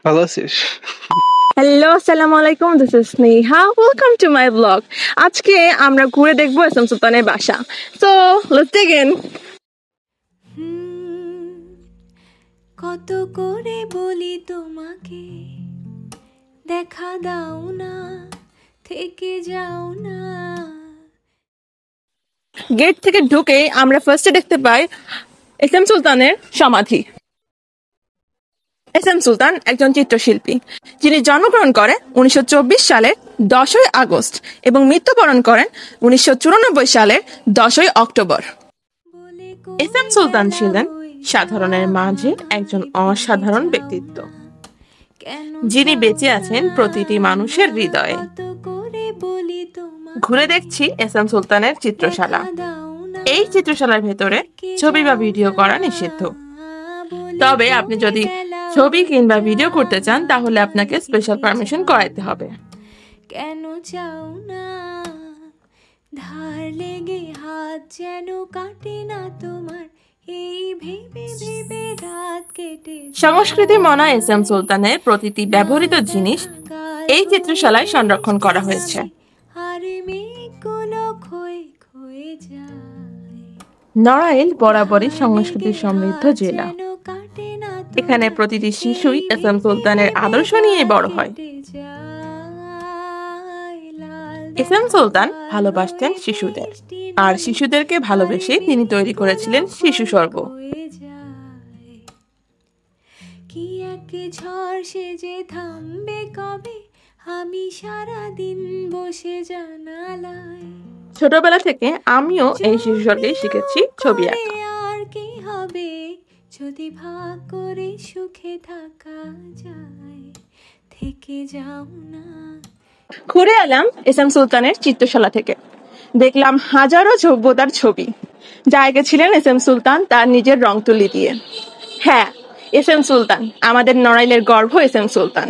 ভালো আছিস? হ্যালো, আসসালামু আলাইকুম। This is Sneha. Welcome to my blog. আজকে আমরা ঘুরে দেখবো এসএম সুলতানের বাসা। So let's dig in. কত করে বলি তোমাকে দেখা দাও না, থেকে যাও না। গেট থেকে ঢুকে আমরা ফার্স্টে দেখতে পাই এসএম সুলতানের সমাধি। এসএম সুলতান একজন চিত্রশিল্পী, যিনি জন্মগ্রহণ করেন 1924 সালের 10ই আগস্ট এবং মৃত্যুবরণ করেন 1994 সালের 10ই অক্টোবর। এসএম সুলতান ছিলেন সাধারণের মাঝে একজন অসাধারণ ব্যক্তিত্ব, যিনি বেঁচে আছেন প্রতিটি মানুষের হৃদয়ে। ঘুরে দেখছি এসএম সুলতানের চিত্রশালা। এই চিত্রশালার ভেতরে ছবি বা ভিডিও করা নিষিদ্ধ, তবে আপনি যদি ছবি কিংবা ভিডিও করতে চান তাহলে আপনাকে স্পেশাল পারমিশন করাইতে হবে। কেন চাও না ধার লেগে হাত যেন কাটে না তোমার, এই ভেবে ভেবে রাত কেটে। সংস্কৃতি মনা এসএম সুলতানের প্রতিটি ব্যবহৃত জিনিস এই চিত্রশালায় সংরক্ষণ করা হয়েছে। আর মেঘগুলো ক্ষয়ে ক্ষয়ে যায়। নড়াইল বরাবরই সংস্কৃতি সমৃদ্ধ জেলা। এখানে প্রতিটি শিশুই এসএম সুলতানের আদর্শ নিয়ে বড় হয়। এসএম সুলতান ভালোবাসতেন শিশুদের, আর শিশুদেরকে ভালোবেসে তিনি তৈরি করেছিলেন শিশু স্বর্গ। কি এক ঝড় সেজে থামবে কবে, আমি সারাদিন বসে জানালায়। ছোটবেলা থেকে আমিও এই শিশু স্বর্গেই শিখেছি ছবি আঁকা। আর কি হবে যদি ভাগ করে সুখে থাকা যায়, থেকে যাও না। ঘুরে এলাম এসএম সুলতানের চিত্রশালা থেকে। দেখলাম হাজারো সভ্যতার ছবি, যা এঁকেছিলেন এসএম সুলতান তার নিজের রং তুলি দিয়ে। হ্যাঁ, এসএম সুলতান, আমাদের নড়াইলের গর্ব এসএম সুলতান।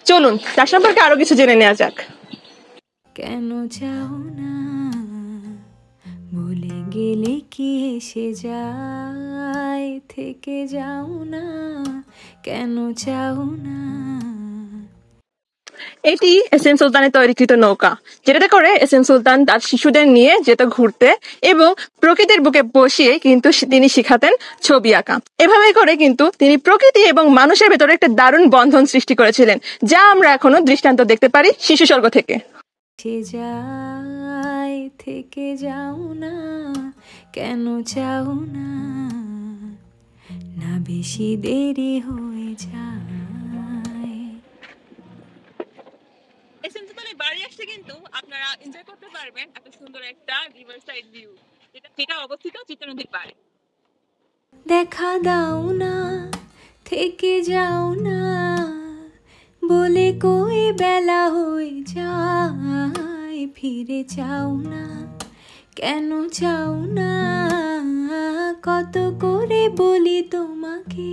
চলুন তার সম্পর্কে আরো কিছু জেনে নেওয়া যাক। কেন চাও না ভুলে গেলে কি এসে যায়, থেকে যাও না, কেন চাও না। এটি এসএম সুলতানের তৈরিকৃত নৌকা, যেটাতে করে এসএম সুলতান তার শিশুদের নিয়ে যেত ঘুরতে এবং প্রকৃতির বুকে বসিয়ে কিন্তু তিনি শিখাতেন ছবি আঁকা। এভাবে করে কিন্তু তিনি প্রকৃতি এবং মানুষের ভেতরে একটা দারুণ বন্ধন সৃষ্টি করেছিলেন, যা আমরা এখনো দৃষ্টান্ত দেখতে পারি শিশু স্বর্গ থেকে। যায় থেকে যাও না, কেন চাও না, না বেশি দেরি হয়ে যায়। এসএম সুলতানের বাড়ি আসতে কিন্তু আপনারা এনজয় করতে পারবেন এত সুন্দর একটা রিভার সাইড ভিউ, যেটা অবস্থিত চিত্রা নদীর পাড়ে। দেখা দাও না, থেকে যাও না, বলে কই বেলা হয়ে যায়, ফিরে চাও না, কেন চাও না, কত করে বলি তোমাকে